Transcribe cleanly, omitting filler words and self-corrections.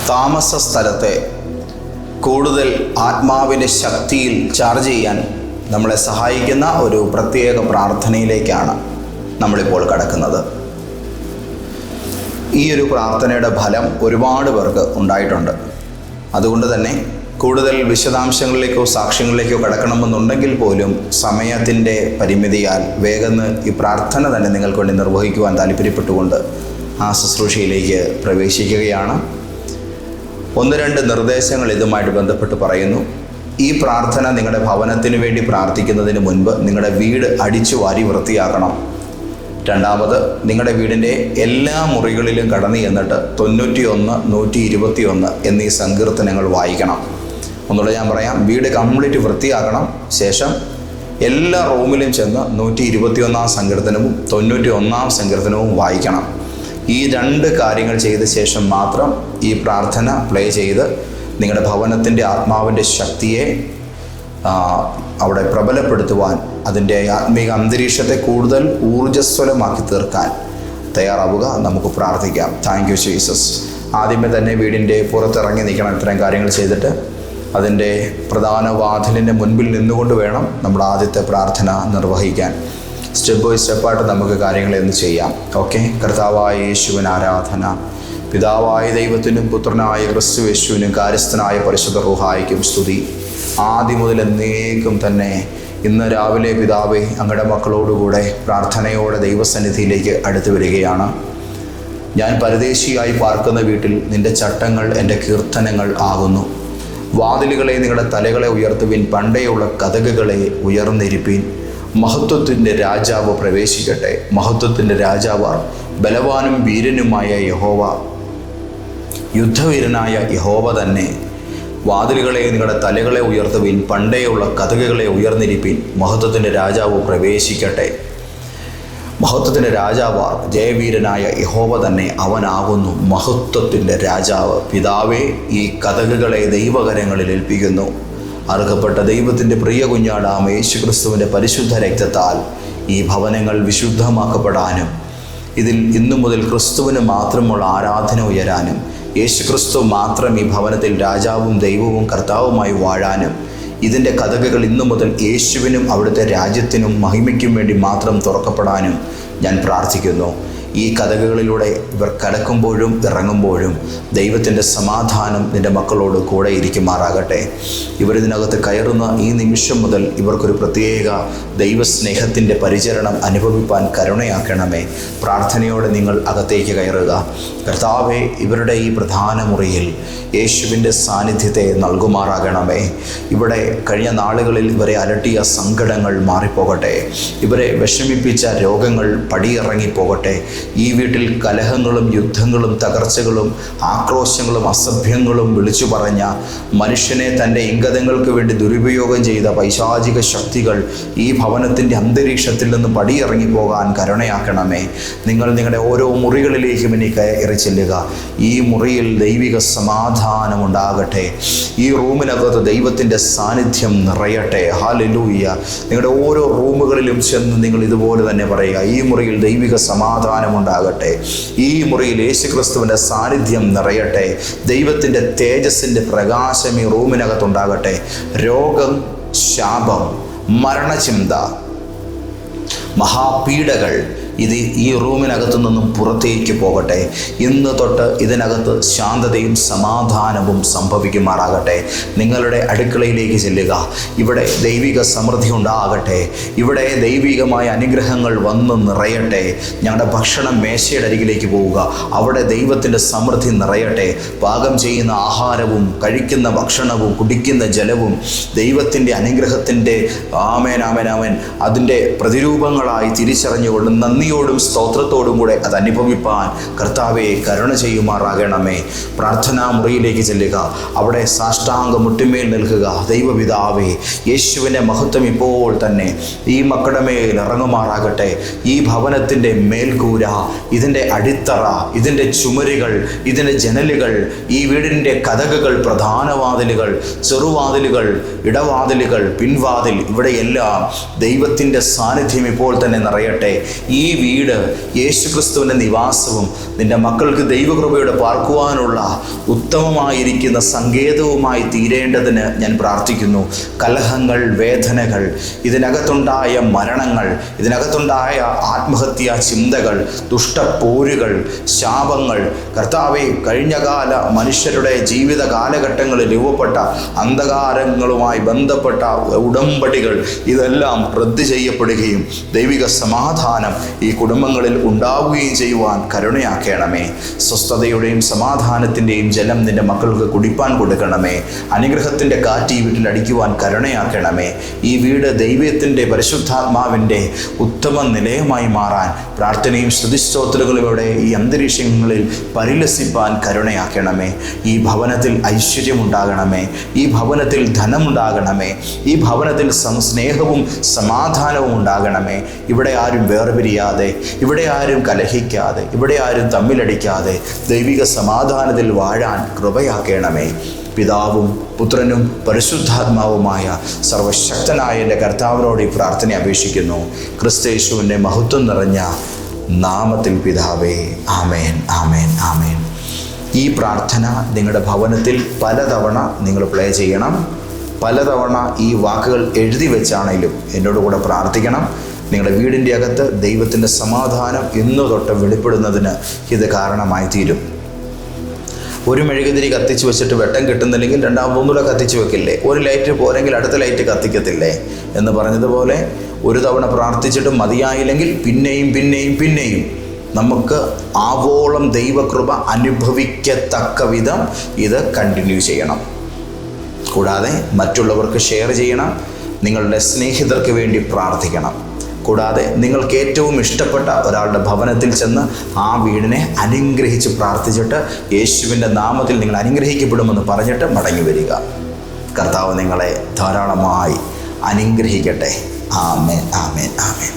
താമസ സ്ഥലത്തെ കൂടുതൽ ആത്മാവിൻ്റെ ശക്തിയിൽ ചാർജ് ചെയ്യാൻ നമ്മളെ സഹായിക്കുന്ന ഒരു പ്രത്യേക പ്രാർത്ഥനയിലേക്കാണ് നമ്മളിപ്പോൾ കടക്കുന്നത്. ഈ ഒരു പ്രാർത്ഥനയുടെ ഫലം ഒരുപാട് പേർക്ക് ഉണ്ടായിട്ടുണ്ട്. അതുകൊണ്ട് തന്നെ കൂടുതൽ വിശദാംശങ്ങളിലേക്കോ സാക്ഷ്യങ്ങളിലേക്കോ കടക്കണമെന്നുണ്ടെങ്കിൽ പോലും സമയത്തിൻ്റെ പരിമിതിയാൽ വേഗം ഈ പ്രാർത്ഥന തന്നെ നിങ്ങൾക്ക് വേണ്ടി നിർവഹിക്കുവാൻ താല്പര്യപ്പെട്ടുകൊണ്ട് ആ ശുശ്രൂഷയിലേക്ക് പ്രവേശിക്കുകയാണ്. 1-2 നിർദ്ദേശങ്ങൾ ഇതുമായിട്ട് ബന്ധപ്പെട്ട് പറയുന്നു. ഈ പ്രാർത്ഥന നിങ്ങളുടെ ഭവനത്തിന് വേണ്ടി പ്രാർത്ഥിക്കുന്നതിന് മുൻപ് നിങ്ങളുടെ വീട് അടിച്ചു വാരി വൃത്തിയാക്കണം. രണ്ടാമത്, നിങ്ങളുടെ വീടിൻ്റെ എല്ലാ മുറികളിലും കടന്നു ചെന്നിട്ട് 91, 121 എന്നീ സങ്കീർത്തനങ്ങൾ വായിക്കണം. ഒന്നുകൂടെ ഞാൻ പറയാം, വീട് കംപ്ലീറ്റ് വൃത്തിയാക്കണം. ശേഷം എല്ലാ റൂമിലും ചെന്ന് 121 സങ്കീർത്തനവും 91 സങ്കീർത്തനവും വായിക്കണം. ഈ 2 കാര്യങ്ങൾ ചെയ്ത ശേഷം മാത്രം ഈ പ്രാർത്ഥന പ്ലേ ചെയ്ത് നിങ്ങളുടെ ഭവനത്തിൻ്റെ ആത്മാവിൻ്റെ ശക്തിയെ അവിടെ പ്രബലപ്പെടുത്തുവാൻ, അതിൻ്റെ ആത്മീക അന്തരീക്ഷത്തെ കൂടുതൽ ഊർജ്ജസ്വലമാക്കി തീർക്കാൻ തയ്യാറാവുക. നമുക്ക് പ്രാർത്ഥിക്കാം. Thank you Jesus. ആദ്യമേ തന്നെ വീടിൻ്റെ പുറത്തിറങ്ങി നിൽക്കണം. ഇത്തരം കാര്യങ്ങൾ ചെയ്തിട്ട് അതിൻ്റെ പ്രധാന വാതിലിൻ്റെ മുൻപിൽ നിന്നുകൊണ്ട് വേണം നമ്മുടെ ആദ്യത്തെ പ്രാർത്ഥന നിർവഹിക്കാൻ. സ്റ്റെപ്പ് ബൈ സ്റ്റെപ്പായിട്ട് നമുക്ക് കാര്യങ്ങളെന്ന് ചെയ്യാം. ഓക്കെ. കർത്താവായ യേശുവിന് ആരാധന. പിതാവായ ദൈവത്തിനും പുത്രനായ ക്രിസ്തു യേശുവിനും കാര്യസ്ഥനായ പരിശുദ്ധ റൂഹായിക്കും സ്തുതി. ആദ്യം മുതൽ എന്നേക്കും തന്നെ ഇന്ന് രാവിലെ പിതാവേ, അങ്ങയുടെ മക്കളോടുകൂടെ പ്രാർത്ഥനയോടെ ദൈവസന്നിധിയിലേക്ക് അടുത്തു വരികയാണ്. ഞാൻ പരദേശിയായി പാർക്കുന്ന വീട്ടിൽ നിൻ്റെ ചട്ടങ്ങൾ എൻ്റെ കീർത്തനങ്ങൾ ആകുന്നു. വാതിലുകളെ നിങ്ങളുടെ തലകളെ ഉയർത്തുവിൻ, പണ്ടേയുള്ള കതകുകളെ ഉയർന്നിരിപ്പീൻ. മഹത്വത്തിൻ്റെ രാജാവ് പ്രവേശിക്കട്ടെ. മഹത്വത്തിൻ്റെ രാജാവ് ബലവാനും വീരനുമായ യഹോവ, യുദ്ധവീരനായ യഹോവ തന്നെ. വാതിലുകളെ നിങ്ങളുടെ തലകളെ ഉയർത്തുവിൻ, പണ്ടേയുള്ള കതകുകളെ ഉയർന്നിരിപ്പീൻ. മഹത്വത്തിൻ്റെ രാജാവ് പ്രവേശിക്കട്ടെ. മഹത്വത്തിൻ്റെ രാജാവ് ജയവീരനായ യഹോവ തന്നെ, അവനാകുന്നു മഹത്വത്തിൻ്റെ രാജാവ്. പിതാവേ, ഈ കതകുകളെ ദൈവകരങ്ങളിൽ ഏൽപ്പിക്കുന്നു. അർഹപ്പെട്ട ദൈവത്തിൻ്റെ പ്രിയ കുഞ്ഞാടാം യേശുക്രിസ്തുവിൻ്റെ പരിശുദ്ധ രക്തത്താൽ ഈ ഭവനങ്ങൾ വിശുദ്ധമാക്കപ്പെടാനും ഇതിൽ ഇന്നു മുതൽ ക്രിസ്തുവിന് മാത്രമുള്ള ആരാധന ഉയരാനും യേശുക്രിസ്തു മാത്രം ഈ ഭവനത്തിൽ രാജാവും ദൈവവും കർത്താവുമായി വാഴാനും ഇതിൻ്റെ കതകുകൾ ഇന്നു മുതൽ യേശുവിനും അവിടുത്തെ രാജ്യത്തിനും മഹിമയ്ക്കും വേണ്ടി മാത്രം തുറക്കപ്പെടാനും ഞാൻ പ്രാർത്ഥിക്കുന്നു. ഈ കതകുകളിലൂടെ ഇവർ കടക്കുമ്പോഴും ഇറങ്ങുമ്പോഴും ദൈവത്തിൻ്റെ സമാധാനം നിൻ്റെ മക്കളോട് കൂടെ ഇരിക്കുമാറാകട്ടെ. ഇവരിതിനകത്ത് കയറുന്ന ഈ നിമിഷം മുതൽ ഇവർക്കൊരു പ്രത്യേക ദൈവസ്നേഹത്തിൻ്റെ പരിചരണം അനുഭവിപ്പാൻ കരുണയാക്കണമേ. പ്രാർത്ഥനയോടെ നിങ്ങൾ അകത്തേക്ക് കയറുക. കർത്താവേ, ഇവരുടെ ഈ പ്രധാന മുറിയിൽ യേശുവിൻ്റെ സാന്നിധ്യത്തെ നൽകുമാറാകണമേ. ഇവിടെ കഴിഞ്ഞ നാളുകളിൽ ഇവരെ അലട്ടിയ സങ്കടങ്ങൾ മാറിപ്പോകട്ടെ. ഇവരെ വിഷമിപ്പിച്ച രോഗങ്ങൾ പടിയിറങ്ങിപ്പോകട്ടെ. ഈ വീട്ടിൽ കലഹങ്ങളും യുദ്ധങ്ങളും തകർച്ചകളും ആക്രോശങ്ങളും അസഭ്യങ്ങളും വിളിച്ചു പറഞ്ഞ, മനുഷ്യനെ തൻ്റെ ഇംഗതങ്ങൾക്ക് വേണ്ടി ദുരുപയോഗം ചെയ്ത പൈശാചിക ശക്തികൾ ഈ ഭവനത്തിൻ്റെ അന്തരീക്ഷത്തിൽ നിന്ന് പടിയിറങ്ങി പോകാൻ കരുണയാക്കണമേ. നിങ്ങൾ നിങ്ങളുടെ ഓരോ മുറികളിലേക്കും ഇനി കയറി ചെല്ലുക. ഈ മുറിയിൽ ദൈവിക സമാധാനം ഉണ്ടാകട്ടെ. ഈ റൂമിനകത്ത് ദൈവത്തിൻ്റെ സാന്നിധ്യം നിറയട്ടെ. ഹല്ലേലൂയ. നിങ്ങളുടെ ഓരോ റൂമുകളിലും ചെന്ന് നിങ്ങൾ ഇതുപോലെ തന്നെ പറയുക, ഈ മുറിയിൽ ദൈവിക സമാധാനം ഉണ്ടാകട്ടെ. ഈ മുറിയിൽ യേശുക്രിസ്തുവിൻ്റെ സാന്നിധ്യം നിറയട്ടെ. ദൈവത്തിൻ്റെ തേജസ്സിൻ്റെ പ്രകാശം ഈ റൂമിനകത്തുണ്ടാകട്ടെ. രോഗം, ശാപം, മരണചിന്ത, മഹാപീഡകൾ ഇത് ഈ റൂമിനകത്തു നിന്നും പുറത്തേക്ക് പോകട്ടെ. ഇന്ന് തൊട്ട് ഇതിനകത്ത് ശാന്തതയും സമാധാനവും സംഭവിക്കുമാറാകട്ടെ. നിങ്ങളുടെ അടുക്കളയിലേക്ക് ചെല്ലുക. ഇവിടെ ദൈവിക സമൃദ്ധി ഉണ്ടാകട്ടെ. ഇവിടെ ദൈവികമായ അനുഗ്രഹങ്ങൾ വന്ന് നിറയട്ടെ. ഞങ്ങളുടെ ഭക്ഷണം മേശയുടെ അരികിലേക്ക് പോവുക. അവിടെ ദൈവത്തിൻ്റെ സമൃദ്ധി നിറയട്ടെ. പാകം ചെയ്യുന്ന ആഹാരവും കഴിക്കുന്ന ഭക്ഷണവും കുടിക്കുന്ന ജലവും ദൈവത്തിൻ്റെ അനുഗ്രഹത്തിൻ്റെ ആമേൻ ആമേൻ ആമേൻ അതിൻ്റെ പ്രതിരൂപങ്ങളായി തിരിച്ചറിഞ്ഞുകൊണ്ട് നന്ദിയോടും സ്തോത്രത്തോടും കൂടെ അത് അനുഭവിപ്പാൻ കർത്താവെ കരുണ ചെയ്യുമാറാകണമേ. പ്രാർത്ഥനാ മുറിയിലേക്ക് ചെല്ലുക. അവിടെ സാഷ്ടാംഗ മുട്ടിമേൽ നിൽക്കുക. ദൈവപിതാവേ, യേശുവിൻ്റെ മഹത്വം ഇപ്പോൾ തന്നെ ഈ മക്കളുടെ മേൽ ഇറങ്ങുമാറാകട്ടെ. ഈ ഭവനത്തിൻ്റെ മേൽക്കൂര, ഇതിൻ്റെ അടിത്തറ, ഇതിൻ്റെ ചുമരുകൾ, ഇതിൻ്റെ ജനലുകൾ, ഈ വീടിൻ്റെ കതകുകൾ, പ്രധാന വാതിലുകൾ, ചെറുവാതിലുകൾ, ഇടവാതിലുകൾ, പിൻവാതിൽ, ഇവിടെയെല്ലാം ദൈവത്തിൻ്റെ സാന്നിധ്യം ഇപ്പോൾ തന്നെ നിറയട്ടെ. ഈ വീട് യേശുക്രിസ്തുവിൻ്റെ നിവാസവും നിൻ്റെ മക്കൾക്ക് ദൈവകൃപയുടെ പാർക്കുവാനുള്ള ഉത്തമമായിരിക്കുന്ന സങ്കേതവുമായി തീരേണ്ടതിന് ഞാൻ പ്രാർത്ഥിക്കുന്നു. കലഹങ്ങൾ, വേദനകൾ, ഇതിനകത്തുണ്ടായ മരണങ്ങൾ, ഇതിനകത്തുണ്ടായ ആത്മഹത്യാ ചിന്തകൾ, ദുഷ്ടപ്പോരുകൾ, ശാപങ്ങൾ, കർത്താവെ, കഴിഞ്ഞകാല മനുഷ്യരുടെ ജീവിത കാലഘട്ടങ്ങളിൽ രൂപപ്പെട്ട അന്ധകാരങ്ങളുമായി ബന്ധപ്പെട്ട ഉടമ്പടികൾ ഇതെല്ലാം റദ്ദ് ചെയ്യപ്പെടുകയും ദൈവിക സമാധാനം ഈ കുടുംബങ്ങളിൽ ഉണ്ടാവുകയും ചെയ്യുവാൻ കരുണയാക്കണമേ. സ്വസ്ഥതയുടെയും സമാധാനത്തിൻ്റെയും ജലം നിൻ്റെ മക്കൾക്ക് കുടിപ്പാൻ കൊടുക്കണമേ. അനുഗ്രഹത്തിൻ്റെ കാറ്റ് ഈ വീട്ടിൽ അടിക്കുവാൻ കരുണയാക്കണമേ. ഈ വീട് ദൈവത്തിൻ്റെ പരിശുദ്ധാത്മാവിൻ്റെ ഉത്തമ നിലയമായി മാറാൻ പ്രാർത്ഥനയും സ്തുതിസ്തോത്രങ്ങളുടെ ഈ അന്തരീക്ഷങ്ങളിൽ പരിലസിപ്പാൻ കരുണയാക്കണമേ. ഈ ഭവനത്തിൽ ഐശ്വര്യമുണ്ടാകണമേ. ഈ ഭവനത്തിൽ ധനമുണ്ടാകണമേ. ഈ ഭവനത്തിൽ സ്നേഹവും സമാധാനവും ഉണ്ടാകണമേ. ഇവിടെ ആരും വേർപിരിയാതെ, ഇവിടെ ആരും കലഹിക്കാതെ, ഇവിടെ ആരും തമ്മിലടിക്കാതെ ദൈവിക സമാധാനത്തിൽ വാഴാൻ കൃപയാക്കണമേ. പിതാവും പുത്രനും പരിശുദ്ധാത്മാവുമായ സർവശക്തനായ എൻ്റെ കർത്താവിനോട് ഈ പ്രാർത്ഥന അപേക്ഷിക്കുന്നു. ക്രിസ്തയേശുവിൻ്റെ മഹത്വം നിറഞ്ഞ നാമത്തിൽ പിതാവേ, ആമേൻ, ആമേൻ, ആമേൻ. ഈ പ്രാർത്ഥന നിങ്ങളുടെ ഭവനത്തിൽ പലതവണ നിങ്ങൾ പ്ലേ ചെയ്യണം. പലതവണ ഈ വാക്കുകൾ എഴുതി വെച്ചാണെങ്കിലും എന്നോട് കൂടെ പ്രാർത്ഥിക്കണം. നിങ്ങളുടെ വീടിൻ്റെ അകത്ത് ദൈവത്തിൻ്റെ സമാധാനം ഇന്നു തൊട്ട് വെളിപ്പെടുന്നതിന് ഇത് കാരണമായി തീരും. ഒരു മെഴുകുതിരി കത്തിച്ച് വെച്ചിട്ട് വെട്ടം കിട്ടുന്നില്ലെങ്കിൽ രണ്ടാമതൊന്നുകൂടെ കത്തിച്ച് വെക്കില്ലേ? ഒരു ലൈറ്റ് പോരെങ്കിൽ അടുത്ത ലൈറ്റ് കത്തിക്കത്തില്ലേ എന്ന് പറഞ്ഞതുപോലെ ഒരു തവണ പ്രാർത്ഥിച്ചിട്ട് മതിയായില്ലെങ്കിൽ പിന്നെയും പിന്നെയും പിന്നെയും നമുക്ക് ആവോളം ദൈവകൃപ അനുഭവിക്കത്തക്ക വിധം ഇത് കണ്ടിന്യൂ ചെയ്യണം. കൂടാതെ മറ്റുള്ളവർക്ക് ഷെയർ ചെയ്യണം. നിങ്ങളുടെ സ്നേഹിതർക്ക് വേണ്ടി പ്രാർത്ഥിക്കണം. കൂടാതെ നിങ്ങൾക്ക് ഏറ്റവും ഇഷ്ടപ്പെട്ട ഒരാളുടെ ഭവനത്തിൽ ചെന്ന് ആ വീടിനെ അനുഗ്രഹിച്ച് പ്രാർത്ഥിച്ചിട്ട് യേശുവിൻ്റെ നാമത്തിൽ നിങ്ങൾ അനുഗ്രഹിക്കപ്പെടുമെന്ന് പറഞ്ഞിട്ട് മടങ്ങി വരിക. കർത്താവ് നിങ്ങളെ ധാരാളമായി അനുഗ്രഹിക്കട്ടെ. ആമേൻ, ആമേൻ, ആമേൻ.